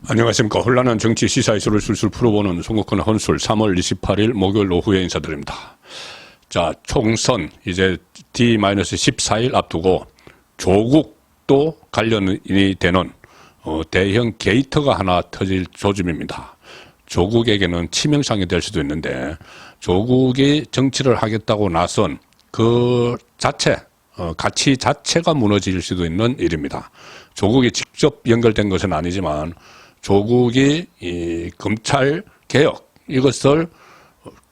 안녕하십니까. 혼란한 정치 시사 이슈를 술술 풀어보는 송국헌 헌술 3월 28일 목요일 오후에 인사드립니다. 자, 총선 이제 D-14일 앞두고 조국도 관련이 되는 대형 게이트가 하나 터질 조짐입니다. 조국에게는 치명상이 될 수도 있는데 조국이 정치를 하겠다고 나선 그 자체 가치 자체가 무너질 수도 있는 일입니다. 조국이 직접 연결된 것은 아니지만 조국이 이 검찰 개혁 이것을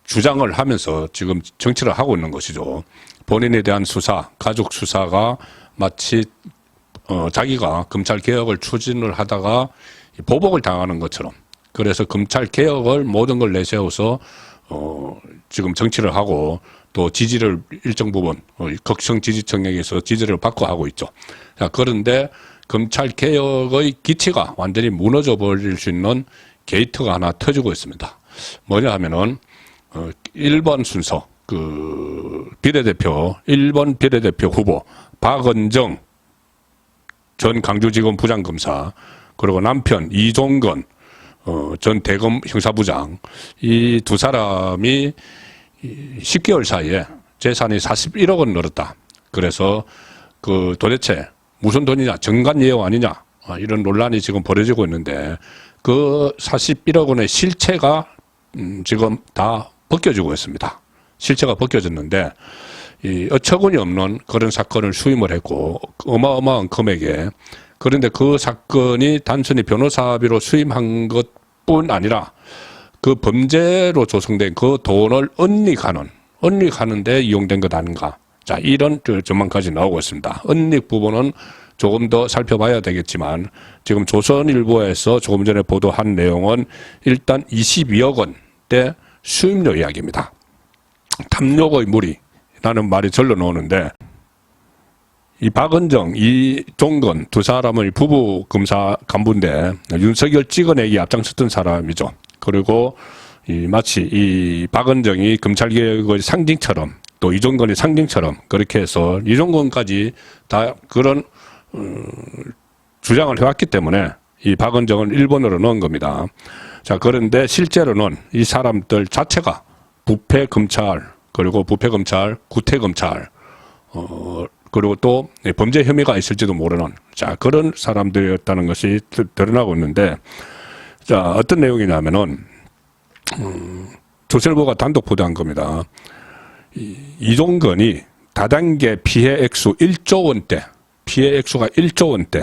주장을 하면서 지금 정치를 하고 있는 것이죠. 본인에 대한 수사, 가족 수사가 마치 자기가 검찰 개혁을 추진을 하다가 보복을 당하는 것처럼, 그래서 검찰 개혁을 모든 걸 내세워서 지금 정치를 하고 또 지지를 일정 부분 극성 지지층에게서 지지를 받고 하고 있죠. 자, 그런데 검찰 개혁의 기치가 완전히 무너져 버릴 수 있는 게이트가 하나 터지고 있습니다. 뭐냐 하면은 1번 순서 비례대표 1번 비례대표 후보 박은정 전 강주지검 부장검사, 그리고 남편 이종건 전 대검 형사부장, 이 두 사람이 10개월 사이에 재산이 41억 원 늘었다. 그래서 도대체 무슨 돈이냐, 정관예우 아니냐, 이런 논란이 지금 벌어지고 있는데 그 41억 원의 실체가 지금 다 벗겨지고 있습니다. 실체가 벗겨졌는데 이 어처구니 없는 그런 사건을 수임을 했고 어마어마한 금액에, 그런데 그 사건이 단순히 변호사비로 수임한 것뿐 아니라 그 범죄로 조성된 그 돈을 은닉하는데 이용된 것 아닌가. 자, 이런 전망까지 나오고 있습니다. 은닉 부분은 조금 더 살펴봐야 되겠지만 지금 조선일보에서 조금 전에 보도한 내용은 일단 22억 원대 수임료 이야기입니다. 탐욕의 무리라는 말이 절로 나오는데, 이 박은정, 이종건 두 사람은 부부 검사 간부인데 윤석열 찍어내기 앞장섰던 사람이죠. 그리고 마치 이 박은정이 검찰개혁의 상징처럼 또 이종건이 상징처럼 그렇게 해서 이종건까지 다 그런 주장을 해왔기 때문에 이 박은정은 1번으로 넣은 겁니다. 자, 그런데 실제로는 이 사람들 자체가 부패검찰, 그리고 부패검찰, 구태검찰, 그리고 또 범죄 혐의가 있을지도 모르는, 자, 그런 사람들이었다는 것이 드러나고 있는데, 자, 어떤 내용이냐면은 조선일보가 단독 보도한 겁니다. 이종건이 다단계 피해 액수 1조 원대, 피해 액수가 1조 원대,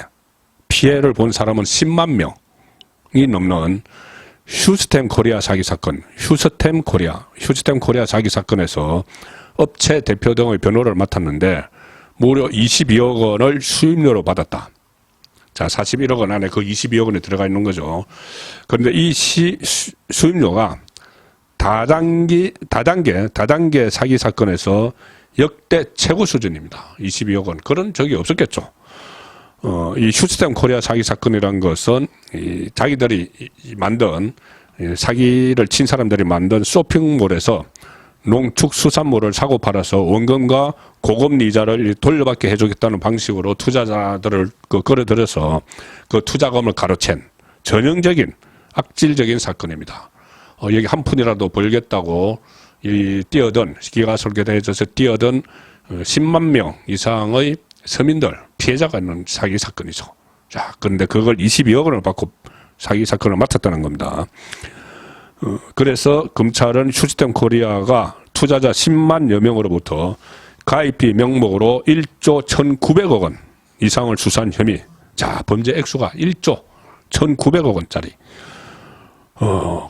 피해를 본 사람은 10만 명이 넘는 휴스템 코리아 사기 사건, 휴스템 코리아 사기 사건에서 업체 대표 등의 변호를 맡았는데 무려 22억 원을 수임료로 받았다. 자, 41억 원 안에 그 22억 원이 들어가 있는 거죠. 그런데 이 수임료가 다단계 사기 사건에서 역대 최고 수준입니다. 22억 원. 그런 적이 없었겠죠. 이 휴스템 코리아 사기 사건이란 것은 자기들이 만든, 사기를 친 사람들이 만든 쇼핑몰에서 농축수산물을 사고 팔아서 원금과 고금 이자를 돌려받게 해주겠다는 방식으로 투자자들을 끌어들여서 그 투자금을 가로챈 전형적인 악질적인 사건입니다. 여기 한 푼이라도 벌겠다고 뛰어든, 기가 설계되어져서 뛰어든 10만 명 이상의 서민들, 피해자가 있는 사기 사건이죠. 자, 그런데 그걸 22억 원을 받고 사기 사건을 맡았다는 겁니다. 그래서 검찰은 휴스템 코리아가 투자자 10만여 명으로부터 가입비 명목으로 1조 1,900억 원 이상을 수수한 혐의. 자, 범죄 액수가 1조 1,900억 원짜리.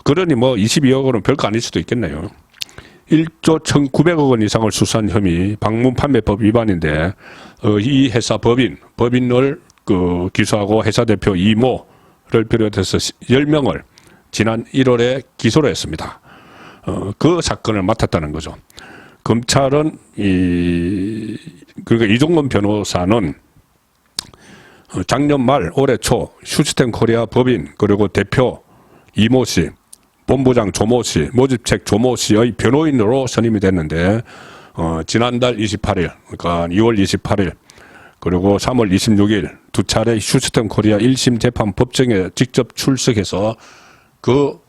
그러니 뭐 22억 원은 별거 아닐 수도 있겠네요. 1조 1,900억 원 이상을 수수한 혐의, 방문 판매법 위반인데 이 회사 법인을 기소하고 회사 대표 이모를 비롯해서 10명을 지난 1월에 기소를 했습니다. 그 사건을 맡았다는 거죠. 검찰은 그러니까 이종건 변호사는 작년 말 올해 초 휴스템 코리아 법인 그리고 대표 이모 씨, 본부장 조모 씨, 모집책 조모 씨의 변호인으로 선임이 됐는데 지난달 28일, 그러니까 2월 28일 그리고 3월 26일 두 차례 휴스턴 코리아 1심 재판 법정에 직접 출석해서 그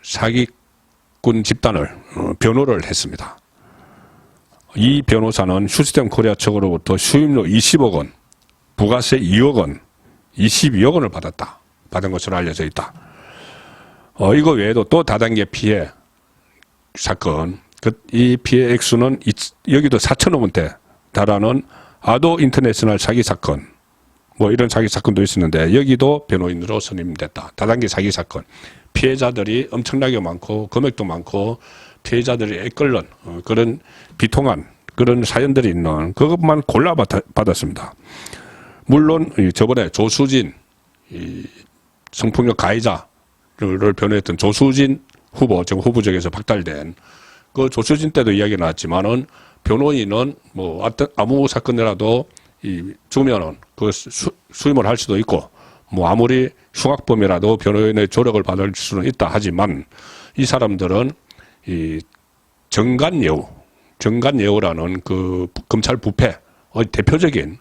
사기꾼 집단을 변호를 했습니다. 이 변호사는 휴스턴 코리아 측으로부터 수임료 20억 원, 부가세 2억 원, 22억 원을 받은 것으로 알려져 있다. 이거 외에도 또 다단계 피해 사건, 이 피해 액수는 여기도 4천억 원대 달하는 아도 인터내셔널 사기 사건, 뭐 이런 사기 사건도 있었는데 여기도 변호인으로 선임됐다. 다단계 사기 사건. 피해자들이 엄청나게 많고 금액도 많고 피해자들이 애끓는 그런 비통한 그런 사연들이 있는 그것만 골라받았습니다. 물론 저번에 조수진 성폭력 가해자를 변호했던 조수진 후보, 지금 후보직에서 박탈된 그 조수진 때도 이야기 나왔지만은 변호인은 뭐 아무 사건이라도 주면은 그 수임을 할 수도 있고 뭐 아무리 흉악범이라도 변호인의 조력을 받을 수는 있다 하지만 이 사람들은 이 정관예우라는 그 검찰 부패의 대표적인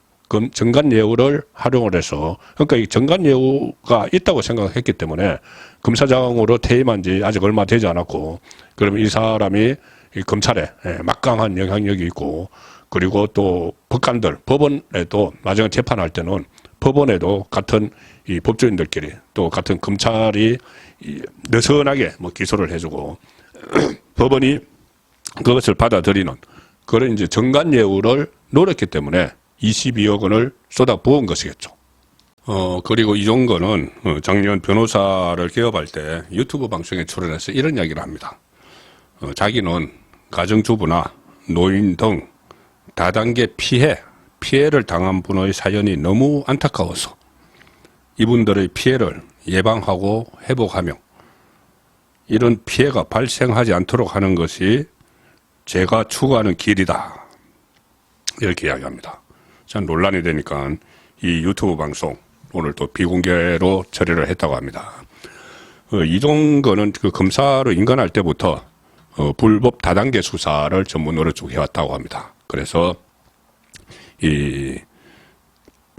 정관예우를 활용을 해서 그러니까 이 정관예우가 있다고 생각했기 때문에 검사장으로 퇴임한 지 아직 얼마 되지 않았고 그러면 이 사람이 이 검찰에 막강한 영향력이 있고 그리고 또 법관들 법원에도 나중에 재판할 때는 법원에도 같은 이 법조인들끼리 또 같은 검찰이 느슨하게 뭐 기소를 해주고 법원이 그것을 받아들이는 그런 이제 정관예우를 노렸기 때문에 22억 원을 쏟아 부은 것이겠죠. 그리고 이종건은 작년 변호사를 개업할 때 유튜브 방송에 출연해서 이런 이야기를 합니다. 자기는 가정주부나 노인 등 다단계 피해를 당한 분의 사연이 너무 안타까워서 이분들의 피해를 예방하고 회복하며 이런 피해가 발생하지 않도록 하는 것이 제가 추구하는 길이다. 이렇게 이야기합니다. 참 논란이 되니까 이 유튜브 방송 오늘 또 비공개로 처리를 했다고 합니다. 이종건은 그 검사로 임관할 때부터 불법 다단계 수사를 전문으로 쭉 해왔다고 합니다. 그래서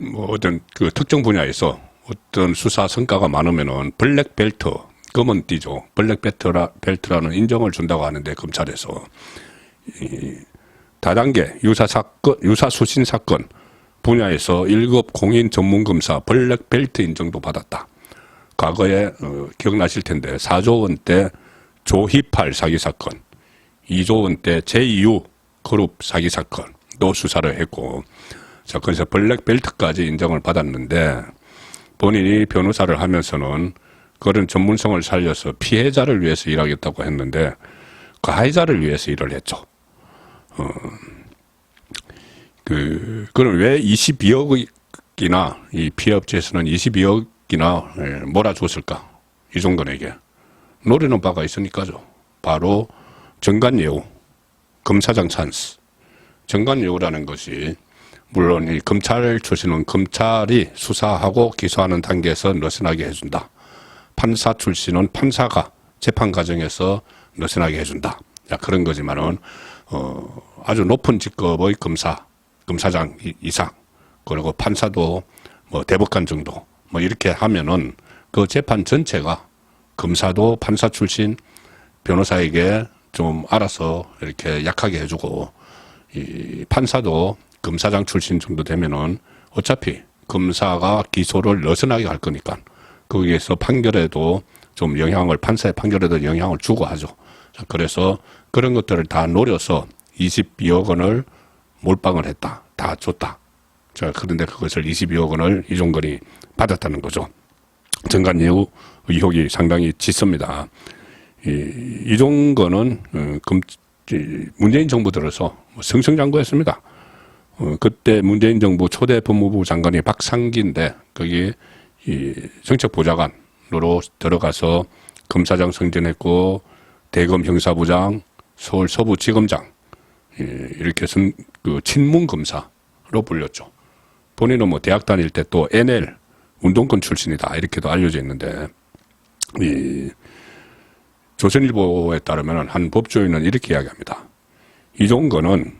뭐 어떤 그 특정 분야에서 어떤 수사 성과가 많으면은 블랙벨트, 검은 띠죠. 블랙벨트라는 인정을 준다고 하는데 검찰에서 다단계 유사수신 사건 분야에서 1급 공인 전문검사 블랙벨트 인정도 받았다. 과거에 기억나실 텐데 4조 원대 조희팔 사기 사건, 2조 원대 제2유 그룹 사기 사건도 수사를 했고 자, 그래서 블랙벨트까지 인정을 받았는데 본인이 변호사를 하면서는 그런 전문성을 살려서 피해자를 위해서 일하겠다고 했는데 가해자를 위해서 일을 했죠. 그럼 왜 22억이나 이 피해업체에서는 22억이나 몰아줬을까? 이종건에게. 노리는 바가 있으니까죠. 바로 정관예우, 검사장 찬스. 정관예우라는 것이 물론 이 검찰 출신은 검찰이 수사하고 기소하는 단계에서 느슨하게 해준다. 판사 출신은 판사가 재판 과정에서 느슨하게 해준다. 자, 그런 거지만은 아주 높은 직급의 검사장 이상 그리고 판사도 뭐 대법관 정도 뭐 이렇게 하면은 그 재판 전체가 검사도 판사 출신 변호사에게 좀 알아서 이렇게 약하게 해주고 이 판사도 검사장 출신 정도 되면은 어차피 검사가 기소를 느슨하게 할 거니까 거기에서 판결에도 좀 판사의 판결에도 영향을 주고 하죠. 자, 그래서 그런 것들을 다 노려서 22억 원을 몰빵을 했다. 다 줬다. 자, 그런데 그것을 22억 원을 이종건이 받았다는 거죠. 정관예우 의혹이 상당히 짙습니다. 이종건은 문재인 정부 들어서 승승장구했습니다. 그때 문재인 정부 초대 법무부 장관이 박상기인데 거기 정책보좌관으로 들어가서 검사장 승진했고 대검 형사부장, 서울 서부지검장 이렇게 그 친문 검사로 불렸죠. 본인은 뭐 대학 다닐 때 또 NL 운동권 출신이다 이렇게도 알려져 있는데 조선일보에 따르면 한 법조인은 이렇게 이야기합니다. 이종건은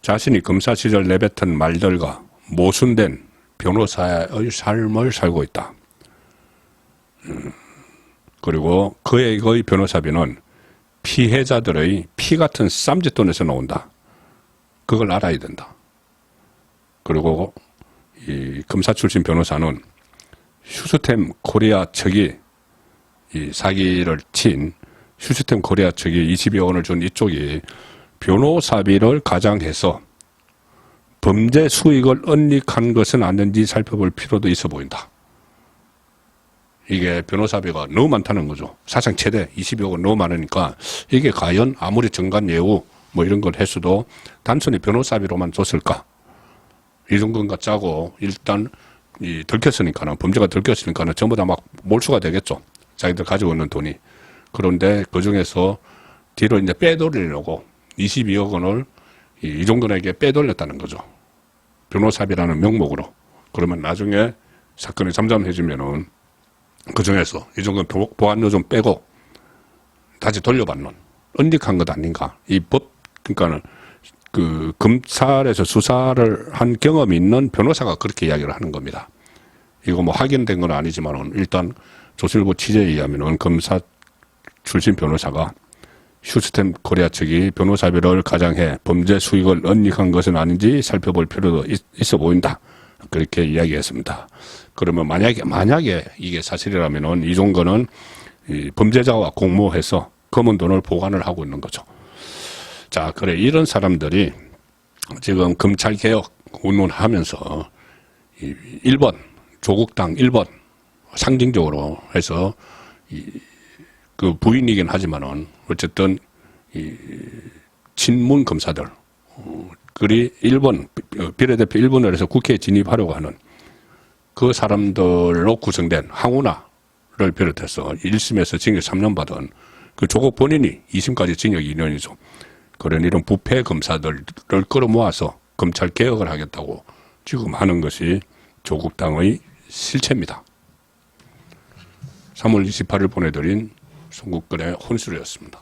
자신이 검사 시절 내뱉은 말들과 모순된 변호사의 삶을 살고 있다. 그리고 그의 변호사비는 피해자들의 피 같은 쌈짓돈에서 나온다. 그걸 알아야 된다. 그리고 이 검사 출신 변호사는 휴스템 코리아 측이 이 사기를 친 휴스템 코리아 측이 20여 원을 준 이쪽이 변호사비를 가장해서 범죄 수익을 은닉한 것은 아닌지 살펴볼 필요도 있어 보인다. 이게 변호사비가 너무 많다는 거죠. 사상 최대 20여 원 너무 많으니까 이게 과연 아무리 정관 예우 뭐 이런 걸 했어도 단순히 변호사비로만 줬을까? 이 정도인가 짜고 일단 이 들켰으니까는 범죄가 들켰으니까는 전부 다 막 몰수가 되겠죠. 자기들 가지고 있는 돈이. 그런데 그 중에서 뒤로 이제 빼돌리려고 22억 원을 이 정도에게 빼돌렸다는 거죠. 변호사비라는 명목으로. 그러면 나중에 사건이 잠잠해지면은 그 중에서 이 정도 보안료 좀 빼고 다시 돌려받는 은닉한 것 아닌가. 이 법, 그러니까는 그 검찰에서 수사를 한 경험이 있는 변호사가 그렇게 이야기를 하는 겁니다. 이거 뭐 확인된 건 아니지만은 일단 조선일보 취재에 의하면은 검사 출신 변호사가 휴스템 코리아 측이 변호사비를 가장해 범죄 수익을 은닉한 것은 아닌지 살펴볼 필요도 있어 보인다. 그렇게 이야기했습니다. 그러면 만약에 이게 사실이라면은 이종거는 이 범죄자와 공모해서 검은 돈을 보관을 하고 있는 거죠. 자, 그래 이런 사람들이 지금 검찰 개혁 운운하면서 1번 조국당 1번 상징적으로 해서 그 부인이긴 하지만은 어쨌든 이 친문 검사들 그리 1번 비례대표 1번을 해서 국회에 진입하려고 하는 그 사람들로 구성된 황운하를 비롯해서 1심에서 징역 3년 받은 그 조국 본인이 2심까지 징역 2년이죠. 그런 이런 부패 검사들을 끌어모아서 검찰 개혁을 하겠다고 지금 하는 것이 조국당의 실체입니다. 3월 28일 보내드린 송국근의 혼술이었습니다.